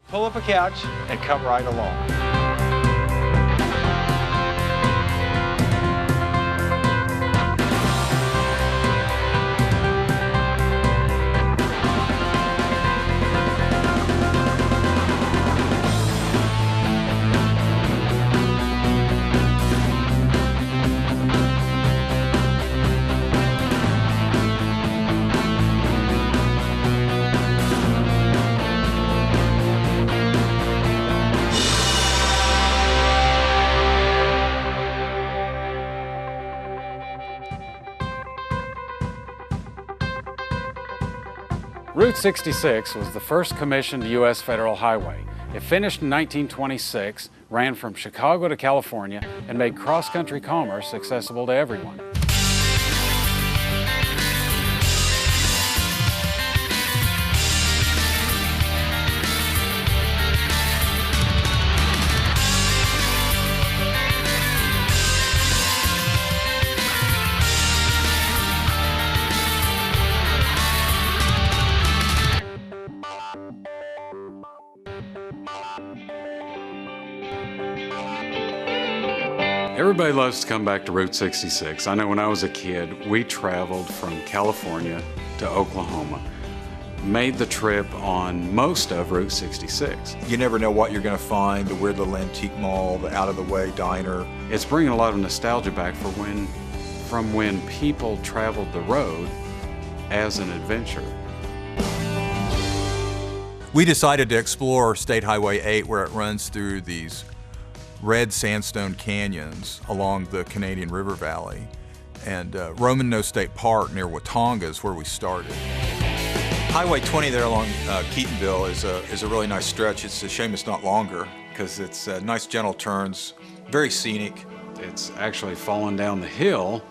Pull up a couch and come right along. Route 66 was the first commissioned U.S. federal highway. It finished in 1926, ran from Chicago to California, and made cross-country commerce accessible to everyone. Everybody loves to come back to Route 66. I know when I was a kid, we traveled from California to Oklahoma, made the trip on most of Route 66. You never know what you're going to find, the weird little antique mall, the out-of-the-way diner. It's bringing a lot of nostalgia back from when people traveled the road as an adventure. We decided to explore State Highway 8 where it runs through these red sandstone canyons along the Canadian River Valley, and Roman Nose State Park near Watonga is where we started. Highway 20 there along Keatonville is a really nice stretch. It's a shame it's not longer because it's nice gentle turns, very scenic. It's actually fallen down the hill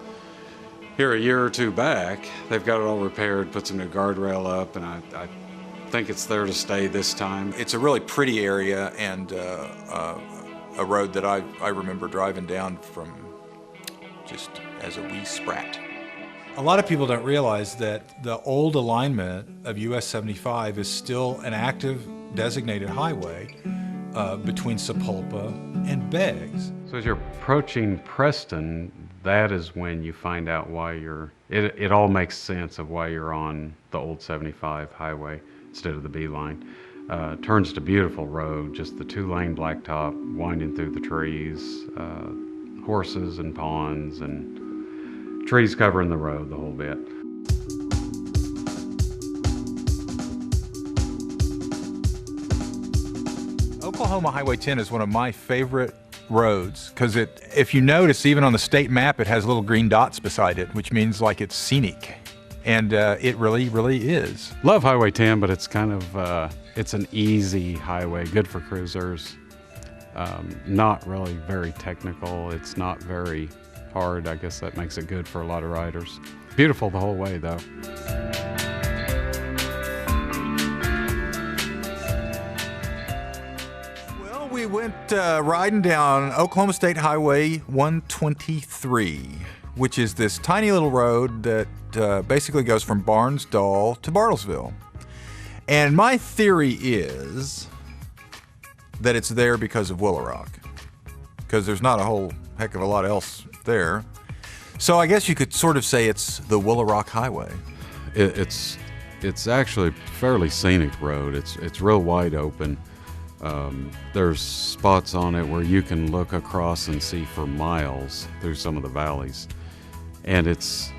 here a year or two back. They've got it all repaired, put some new guardrail up, and I think it's there to stay this time. It's a really pretty area and a road that I remember driving down from just as a wee sprat. A lot of people don't realize that the old alignment of US 75 is still an active designated highway between Sapulpa and Beggs. So as you're approaching Preston, that is when you find out why it all makes sense of why you're on the old 75 highway instead of the B line. Turns to beautiful road, just the 2-lane blacktop winding through the trees, horses and ponds and trees covering the road the whole bit. Oklahoma Highway 10 is one of my favorite roads because if you notice, even on the state map, it has little green dots beside it, which means like it's scenic. And it really, really is. Love Highway 10, but it's kind of, it's an easy highway, good for cruisers. Not really very technical. It's not very hard. I guess that makes it good for a lot of riders. Beautiful the whole way, though. Well, we went riding down Oklahoma State Highway 123, which is this tiny little road that basically goes from Barnesdall to Bartlesville. And my theory is that it's there because of Willow Rock, because there's not a whole heck of a lot else there. So I guess you could sort of say it's the Willow Rock Highway. It's actually a fairly scenic road. It's real wide open. There's spots on it where you can look across and see for miles through some of the valleys. And it's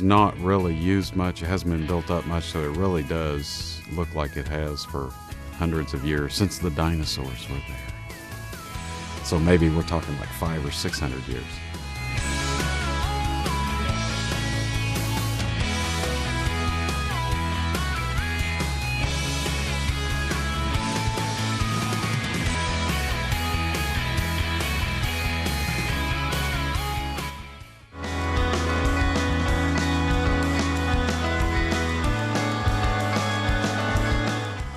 not really used much. It hasn't been built up much, so it really does look like it has for hundreds of years, since the dinosaurs were there. So maybe we're talking like 500 or 600 years.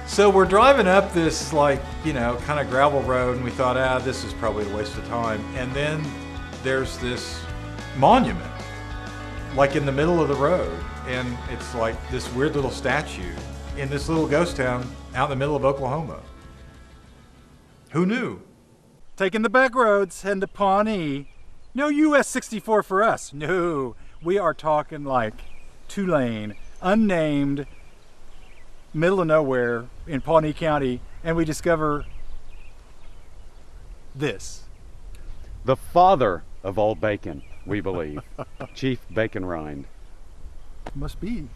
So we're driving up this kind of gravel road, and we thought, this is probably a waste of time. And then there's this monument, like in the middle of the road. And it's like this weird little statue in this little ghost town out in the middle of Oklahoma. Who knew? Taking the back roads and the Pawnee. No US 64 for us. No, we are talking like two-lane, unnamed, middle of nowhere in Pawnee County, and we discover this. The father of all bacon, we believe. Chief Bacon Rind. Must be.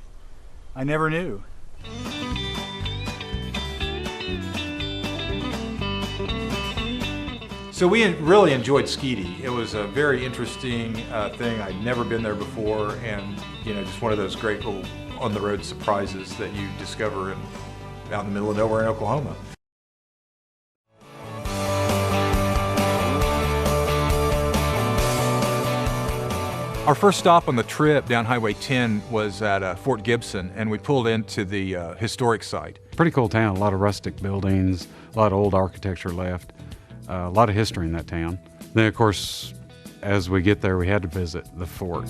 I never knew. So we really enjoyed Skeety. It was a very interesting thing. I'd never been there before, and just one of those great little on-the-road surprises that you discover out in the middle of nowhere in Oklahoma. Our first stop on the trip down Highway 10 was at Fort Gibson, and we pulled into the historic site. Pretty cool town, a lot of rustic buildings, a lot of old architecture left, a lot of history in that town. Then of course, as we get there, we had to visit the fort.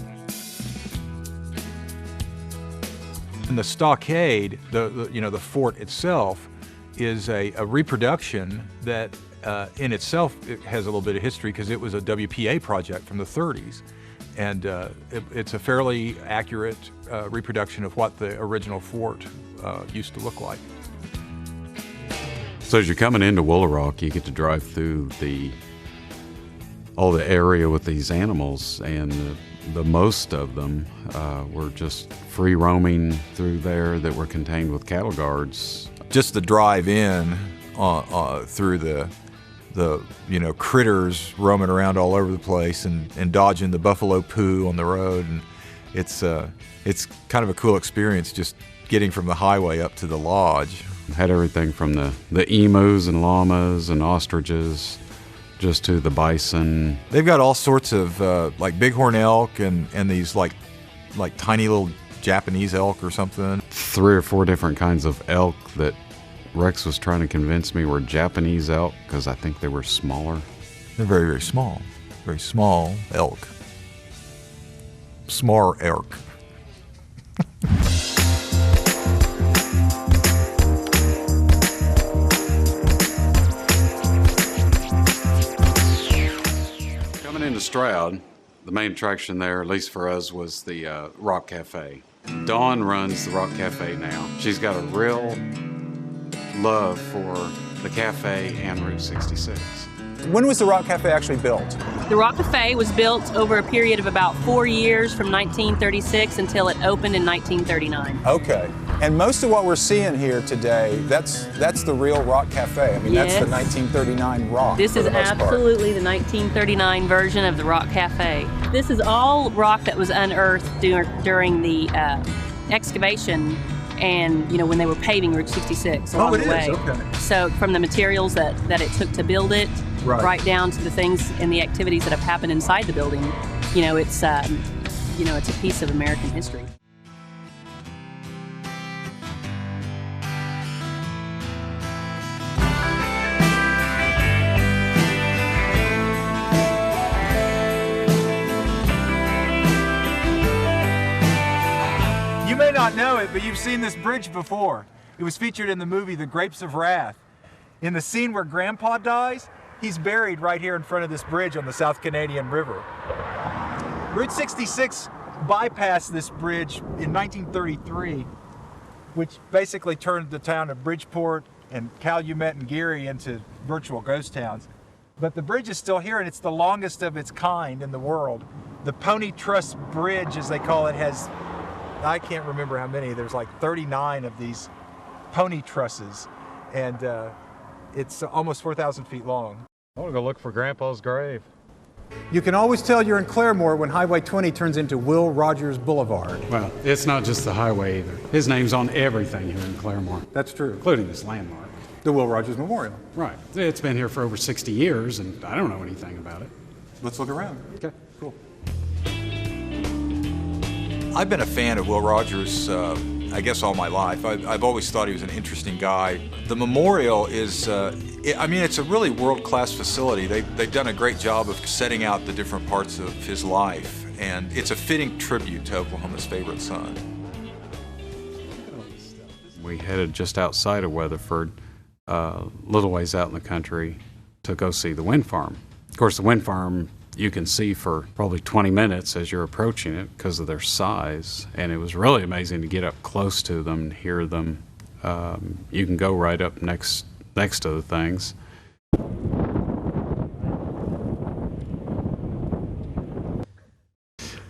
And the stockade, the fort itself, is a reproduction that in itself it has a little bit of history because it was a WPA project from the 30s. And it's a fairly accurate reproduction of what the original fort used to look like. So as you're coming into Woolaroc, you get to drive through all the area with these animals, and the most of them were just free roaming through there that were contained with cattle guards. Just the drive in through the critters roaming around all over the place and dodging the buffalo poo on the road, and it's kind of a cool experience just getting from the highway up to the lodge. Had everything from the emus and llamas and ostriches just to the bison. They've got all sorts of like bighorn elk and these like tiny little Japanese elk or something. 3 or 4 different kinds of elk that Rex was trying to convince me were Japanese elk because I think they were smaller. They're very, very small. Very small elk. Small elk. Coming into Stroud, the main attraction there, at least for us, was the Rock Cafe. Dawn runs the Rock Cafe now. She's got a real love for the cafe and Route 66. When was the Rock Cafe actually built? The Rock Cafe was built over a period of about 4 years from 1936 until it opened in 1939. Okay. And most of what we're seeing here today, that's the real Rock Cafe. I mean, Yes. That's the 1939 Rock. This for is the most part. absolutely the 1939 version of the Rock Cafe. This is all rock that was unearthed during the excavation and when they were paving Route 66 along the way. Okay. So from the materials that it took to build it, right down to the things and the activities that have happened inside the building, it's a piece of American history. You may not know it, but you've seen this bridge before. It was featured in the movie The Grapes of Wrath. In the scene where Grandpa dies, he's buried right here in front of this bridge on the South Canadian River. Route 66 bypassed this bridge in 1933, which basically turned the town of Bridgeport and Calumet and Geary into virtual ghost towns. But the bridge is still here, and it's the longest of its kind in the world. The Pony Truss Bridge, as they call it, has, I can't remember how many, there's like 39 of these pony trusses, and it's almost 4,000 feet long. I want to go look for Grandpa's grave. You can always tell you're in Claremore when Highway 20 turns into Will Rogers Boulevard. Well, it's not just the highway either. His name's on everything here in Claremore, That's true. including this landmark. The Will Rogers Memorial. Right. It's been here for over 60 years, and I don't know anything about it. Let's look around. Okay. Cool. I've been a fan of Will Rogers, I guess, all my life. I've always thought he was an interesting guy. The memorial is, it's a really world-class facility. They've done a great job of setting out the different parts of his life, and it's a fitting tribute to Oklahoma's favorite son. We headed just outside of Weatherford, a little ways out in the country, to go see the wind farm. Of course, the wind farm you can see for probably 20 minutes as you're approaching it because of their size, and it was really amazing to get up close to them and hear them. You can go right up next to the things.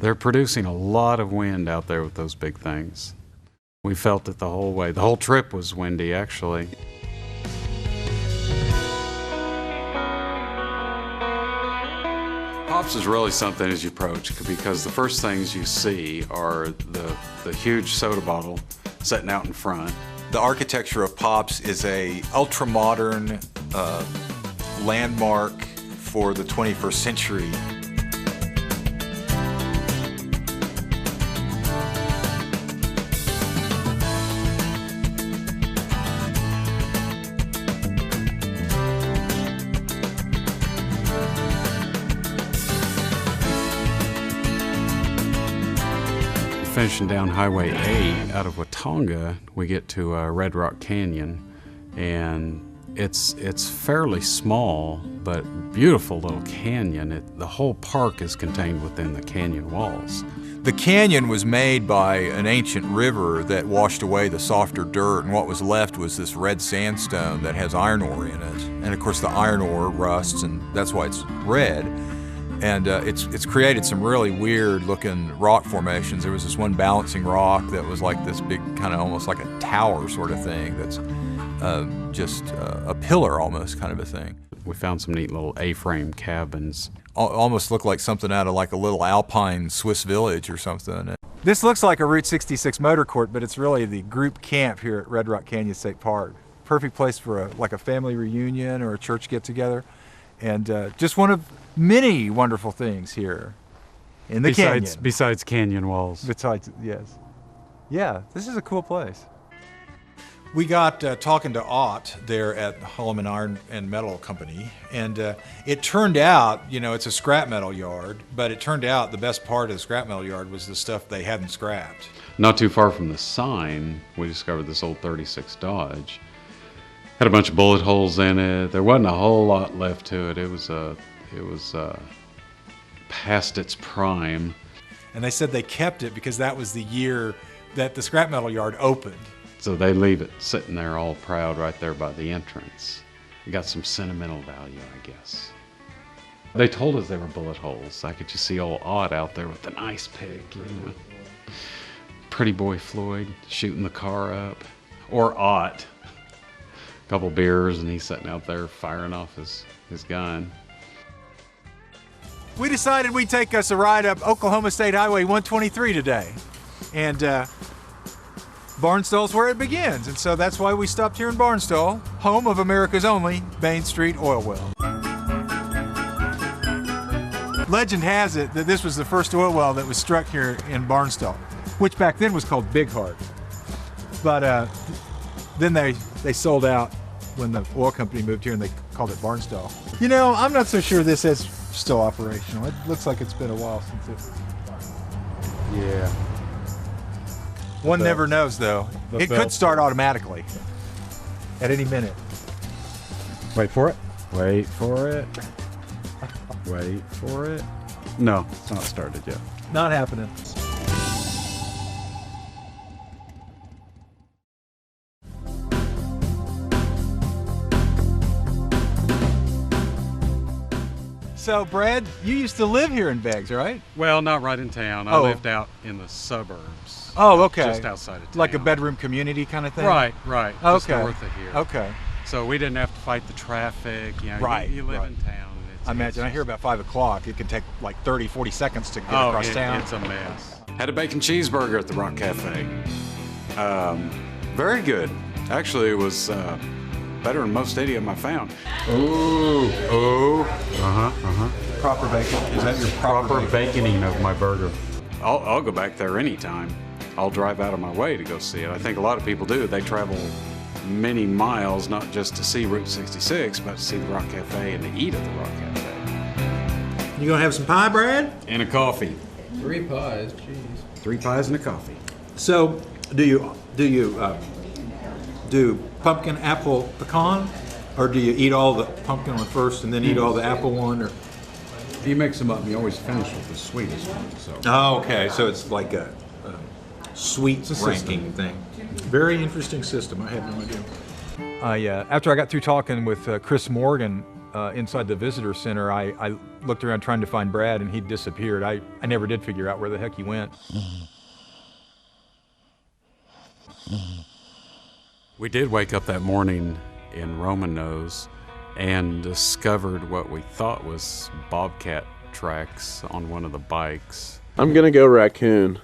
They're producing a lot of wind out there with those big things. We felt it the whole way. The whole trip was windy, actually. Pops is really something as you approach, because the first things you see are the huge soda bottle sitting out in front. The architecture of Pops is a ultra-modern landmark for the 21st century. Finishing down Highway 8 out of Watonga, we get to Red Rock Canyon, and it's fairly small but beautiful little canyon. The whole park is contained within the canyon walls. The canyon was made by an ancient river that washed away the softer dirt, and what was left was this red sandstone that has iron ore in it. And of course the iron ore rusts, and that's why it's red. And it's created some really weird looking rock formations. There was this one balancing rock that was like this big, kind of almost like a tower sort of thing that's just a pillar almost kind of a thing. We found some neat little A-frame cabins. Almost looked like something out of like a little alpine Swiss village or something. This looks like a Route 66 motor court, but it's really the group camp here at Red Rock Canyon State Park. Perfect place for like a family reunion or a church get-together. And just one of many wonderful things here in the canyon. Besides canyon walls. Besides, yes. Yeah, this is a cool place. We got talking to Ott there at Holloman Iron and Metal Company, and it turned out, you know, it's a scrap metal yard, but it turned out the best part of the scrap metal yard was the stuff they hadn't scrapped. Not too far from the sign, we discovered this old 36 Dodge. Had a bunch of bullet holes in it. There wasn't a whole lot left to it. It was past its prime. And they said they kept it because that was the year that the scrap metal yard opened. So they leave it sitting there all proud right there by the entrance. It got some sentimental value, I guess. They told us they were bullet holes. I could just see old Ott out there with an ice pick, you know. Pretty boy Floyd shooting the car up. Or Ott. Couple beers and he's sitting out there firing off his gun. We decided we'd take us a ride up Oklahoma State Highway 123 today. And Barnstall's where it begins. And so that's why we stopped here in Barnstall, home of America's only Main Street oil well. Legend has it that this was the first oil well that was struck here in Barnstall, which back then was called Big Heart. But then they sold out when the oil company moved here and they called it Barnstall. You know, I'm not so sure this is still operational. It looks like it's been a while since it. Yeah. One never knows though. It could start automatically at any minute. Wait for it. Wait for it. Wait for it. No, it's not started yet. Not happening. So, Brad, you used to live here in Beggs, right? Well, not right in town. I lived out in the suburbs. Oh, okay. Just outside of town. Like a bedroom community kind of thing? Right. Just Okay. north of here. Okay. So we didn't have to fight the traffic. You know, Right, you live right. in town. I imagine I hear about 5 o'clock. It can take like 30, 40 seconds to get across town. It's a mess. Had a bacon cheeseburger at the Rock Cafe. Very good. Actually, it was better than most idiom I found. Proper bacon. Is that your Proper baconing of my burger. I'll go back there anytime. I'll drive out of my way to go see it. I think a lot of people do. They travel many miles, not just to see Route 66, but to see the Rock Cafe and to eat at the Rock Cafe. You gonna have some pie, Brad? And a coffee. 3 pies, jeez. 3 pies and a coffee. So, do you do pumpkin, apple, pecan? Or do you eat all the pumpkin one first and then eat all the apple one? Or? You mix them up and you always finish with the sweetest one. So. Oh, okay. So it's like a sweet ranking thing. Very interesting system. I had no idea. After I got through talking with Chris Morgan inside the visitor center, I looked around trying to find Brad, and he'd disappeared. I never did figure out where the heck he went. We did wake up that morning in Roman Nose and discovered what we thought was bobcat tracks on one of the bikes. I'm gonna go raccoon.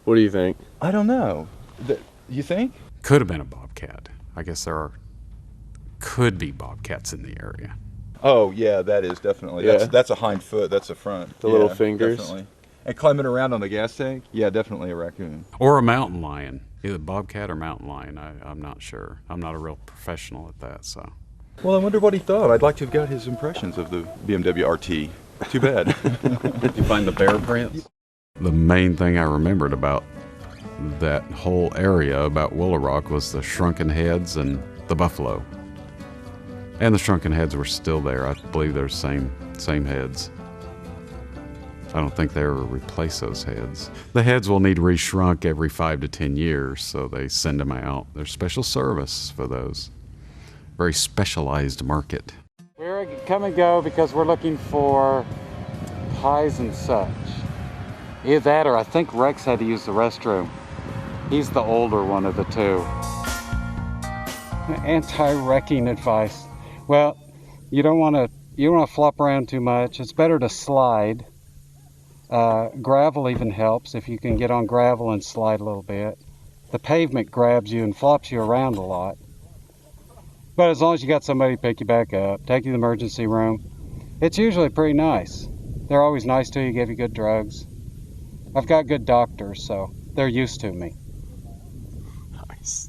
What do you think? I don't know. You think? Could have been a bobcat. I guess could be bobcats in the area. Oh yeah, that is definitely. Yeah. That's a hind foot. That's a front. The little fingers. Definitely. And climbing around on the gas tank. Yeah, definitely a raccoon. Or a mountain lion. Either bobcat or mountain lion. I'm not sure. I'm not a real professional at that, so. Well, I wonder what he thought. I'd like to have got his impressions of the BMW RT. Too bad. Did you find the bear prints? The main thing I remembered about that whole area about Willow Rock was the shrunken heads and the buffalo. And the shrunken heads were still there. I believe they're same heads. I don't think they ever replace those heads. The heads will need reshrunk every 5 to 10 years, so they send them out. There's special service for those. Very specialized market. We're come and go because we're looking for pies and such. Either that or I think Rex had to use the restroom. He's the older one of the two. Anti-wrecking advice. Well, you don't want to flop around too much. It's better to slide. Gravel even helps if you can get on gravel and slide a little bit. The pavement grabs you and flops you around a lot. But as long as you got somebody to pick you back up, take you to the emergency room, it's usually pretty nice. They're always nice to you, give you good drugs. I've got good doctors, so they're used to me. Nice.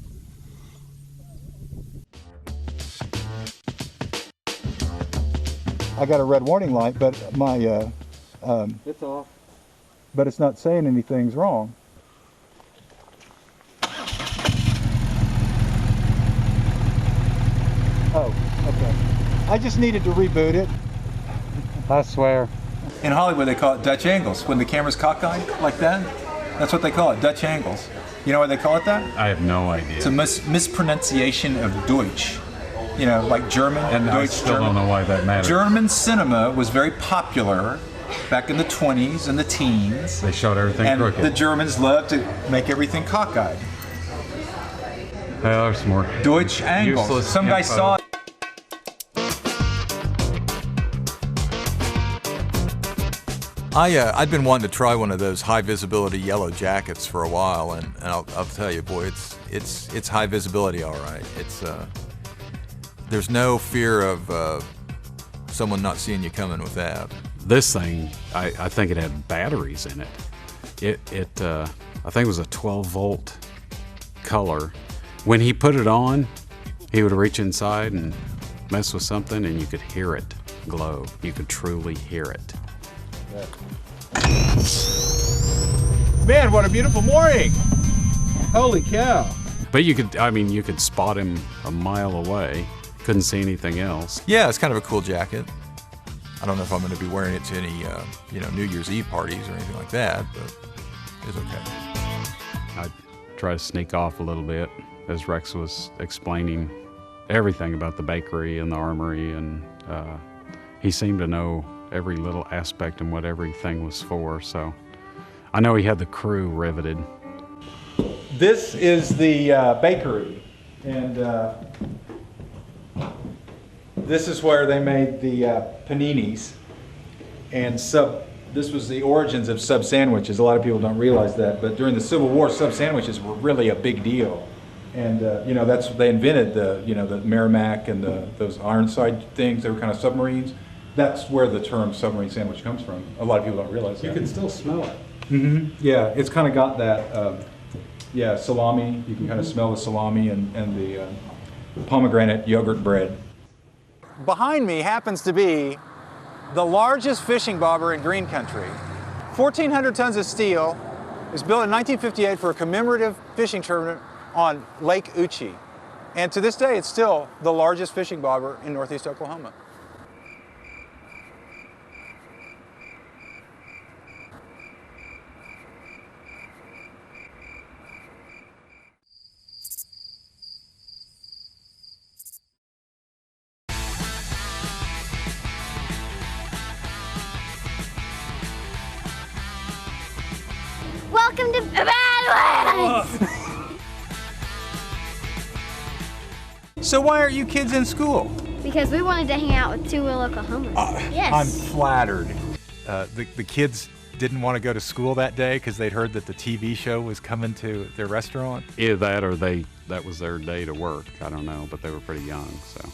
I got a red warning light, but my It's off. but it's not saying anything's wrong. Oh, okay. I just needed to reboot it. I swear. In Hollywood, they call it Dutch angles. When the camera's cockeyed like that, that's what they call it, Dutch angles. You know why they call it that? I have no idea. It's a mispronunciation of Deutsch. You know, like German, And Deutsch, I still German. don't know why that matters. German cinema was very popular back in the 20s and the teens. They showed everything And crooked. the Germans loved to make everything cockeyed. There's some more Deutsch angles. useless Some guy info. saw it. I'd been wanting to try one of those high visibility yellow jackets for a while, and I'll tell you, boy, it's high visibility, all right. It's there's no fear of someone not seeing you coming with that. This thing, I think it had batteries in it. I think it was a 12-volt color. When he put it on, he would reach inside and mess with something, and you could hear it glow. You could truly hear it. Man, what a beautiful morning! Holy cow! But you could spot him a mile away. Couldn't see anything else. Yeah, it's kind of a cool jacket. I don't know if I'm going to be wearing it to any, New Year's Eve parties or anything like that, but it's okay. I try to sneak off a little bit as Rex was explaining everything about the bakery and the armory, and he seemed to know every little aspect and what everything was for, so I know he had the crew riveted. This is the bakery, and this is where they made the paninis. And this was the origins of sub sandwiches. A lot of people don't realize that, but during the Civil War, sub sandwiches were really a big deal. And that's they invented the Merrimack and those Ironside things. They were kind of submarines. That's where the term submarine sandwich comes from. A lot of people don't realize that. You can still smell it. Mm-hmm. Yeah, it's kind of got that, salami. You can kind of smell the salami and the pomegranate yogurt bread. Behind me happens to be the largest fishing bobber in green country. 1,400 tons of steel. It was built in 1958 for a commemorative fishing tournament on Lake Uchi. And to this day, it's still the largest fishing bobber in northeast Oklahoma. Welcome to Badlands! So why aren't you kids in school? Because we wanted to hang out with Two Wheel Oklahoma. Yes. I'm flattered. The kids didn't want to go to school that day because they'd heard that the TV show was coming to their restaurant. Either that or that was their day to work. I don't know, but they were pretty young, so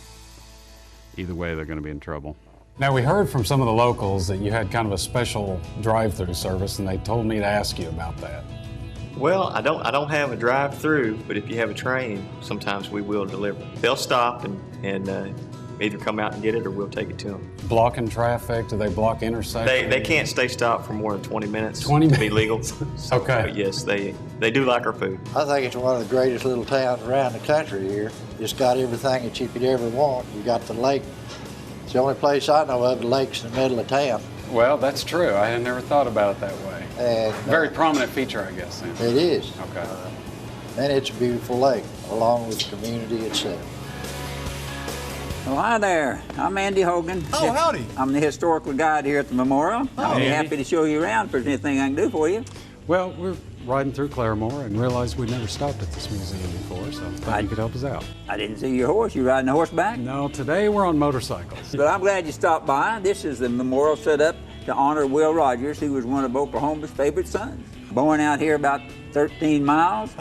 either way, they're going to be in trouble. Now, we heard from some of the locals that you had kind of a special drive-through service, and they told me to ask you about that. Well, I don't have a drive-through, but if you have a train, sometimes we will deliver. They'll stop and either come out and get it or we'll take it to them. Blocking traffic? Do they block intersections? They can't stay stopped for more than 20 minutes 20 to be legal. So, okay. But yes, they do like our food. I think it's one of the greatest little towns around the country here. It's got everything that you could ever want. You got the lake. It's the only place I know of, the lake's in the middle of town. Well, that's true. I had never thought about it that way. And, very prominent feature, I guess. Then. It is. Okay. And it's a beautiful lake, along with the community itself. Well, hi there. I'm Andy Hogan. Oh, howdy. I'm the historical guide here at the memorial. I'll be happy to show you around if there's anything I can do for you. Well, we're riding through Claremore and realized we'd never stopped at this museum before, so thought you could help us out. I didn't see your horse. You riding a horseback? No, today we're on motorcycles. But I'm glad you stopped by. This is the memorial set up to honor Will Rogers, who was one of Oklahoma's favorite sons. Born out here about 13 miles.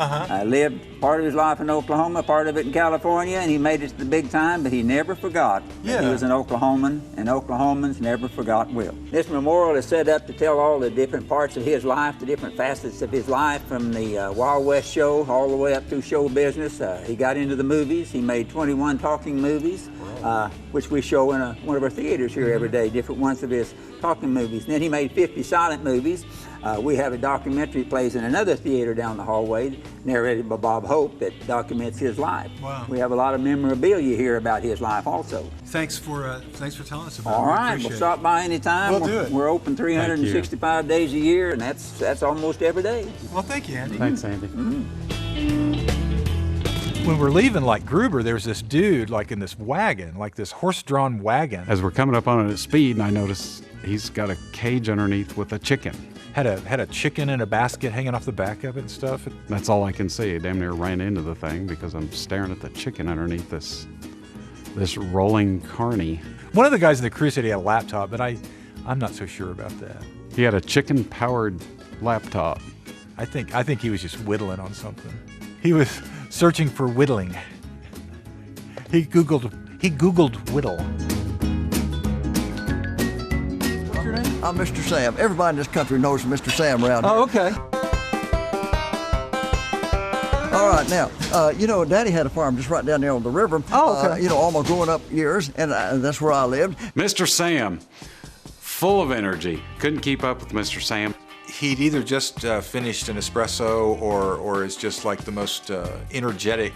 Lived part of his life in Oklahoma, part of it in California, and he made it to the big time, but he never forgot that he was an Oklahoman, and Oklahomans never forgot Will. This memorial is set up to tell all the different parts of his life, the different facets of his life, from the Wild West show all the way up through show business. He got into the movies. He made 21 talking movies, which we show in one of our theaters here every day, different ones of his talking movies. And then he made 50 silent movies. We have a documentary plays in another theater down the hallway, narrated by Bob Hope, that documents his life. Wow. We have a lot of memorabilia here about his life also. Thanks for telling us about it. All right, we'll stop by anytime. We'll do it. We're open 365 days a year, and that's almost every day. Well, thank you, Andy. Thanks, Andy. When we're leaving like Gruber, there's this dude like in this wagon, like this horse-drawn wagon. As we're coming up on it at speed, and I notice he's got a cage underneath with a chicken. Had a chicken in a basket hanging off the back of it and stuff. That's all I can see. I damn near ran into the thing because I'm staring at the chicken underneath this rolling carny. One of the guys in the crew said he had a laptop, but I'm not so sure about that. He had a chicken-powered laptop. I think he was just whittling on something. He was searching for whittling. He Googled whittle. What's your name? I'm Mr. Sam. Everybody in this country knows Mr. Sam around here. Oh, okay. All right, now, you know, Daddy had a farm just right down there on the river. Oh, okay. You know, all my growing up years, and that's where I lived. Mr. Sam, full of energy. Couldn't keep up with Mr. Sam. He'd either just finished an espresso or is just like the most energetic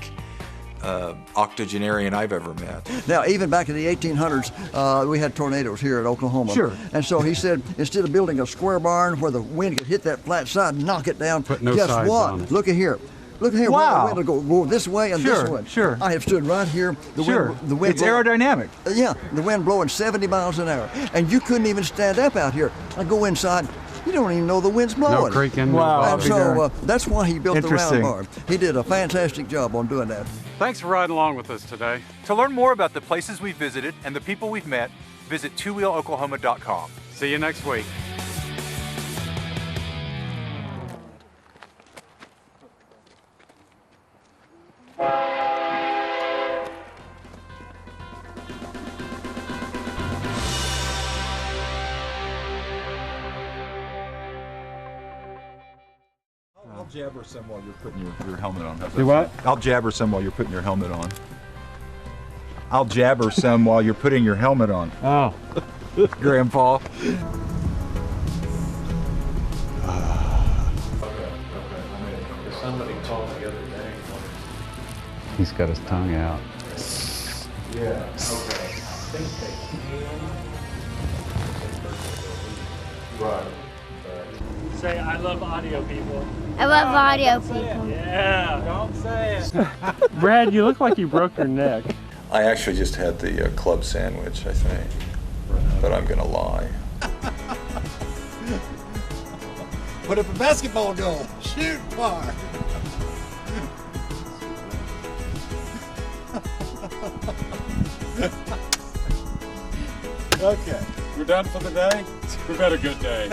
octogenarian I've ever met. Now, even back in the 1800s, we had tornadoes here in Oklahoma. Sure. And so he said, instead of building a square barn where the wind could hit that flat side and knock it down, Put no guess sides what? on it. Look at here. Look at here. Wow. Where the wind will go this way and this way. Sure. I have stood right here. The wind It's aerodynamic. Yeah, the wind blowing 70 miles an hour. And you couldn't even stand up out here. I go inside. You don't even know the wind's blowing. No creaking. Wow. No And bothering. so that's why he built the round Interesting. barn. He did a fantastic job on doing that. Thanks for riding along with us today. To learn more about the places we've visited and the people we've met, visit twowheeloklahoma.com. See you next week. I'll jabber some while you're putting your helmet on. Do what? I'll jabber some while you're putting your helmet on. I'll jabber some while you're putting your helmet on. Oh. Grandpa. Somebody called the other day. He's got his tongue out. Yeah, okay. I think they can. Right. Say, I love audio people. I love audio people. Yeah. Don't say it. Brad, you look like you broke your neck. I actually just had the club sandwich, I think. But I'm going to lie. Put up a basketball goal. Shoot far. Okay, we're done for the day. We've had a good day.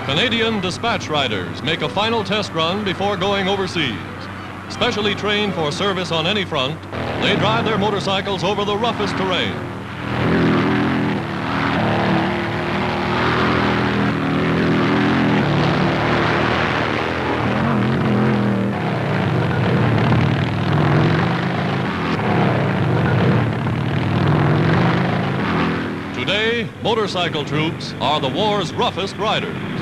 Canadian dispatch riders make a final test run before going overseas. Specially trained for service on any front, they drive their motorcycles over the roughest terrain. Today, motorcycle troops are the war's roughest riders.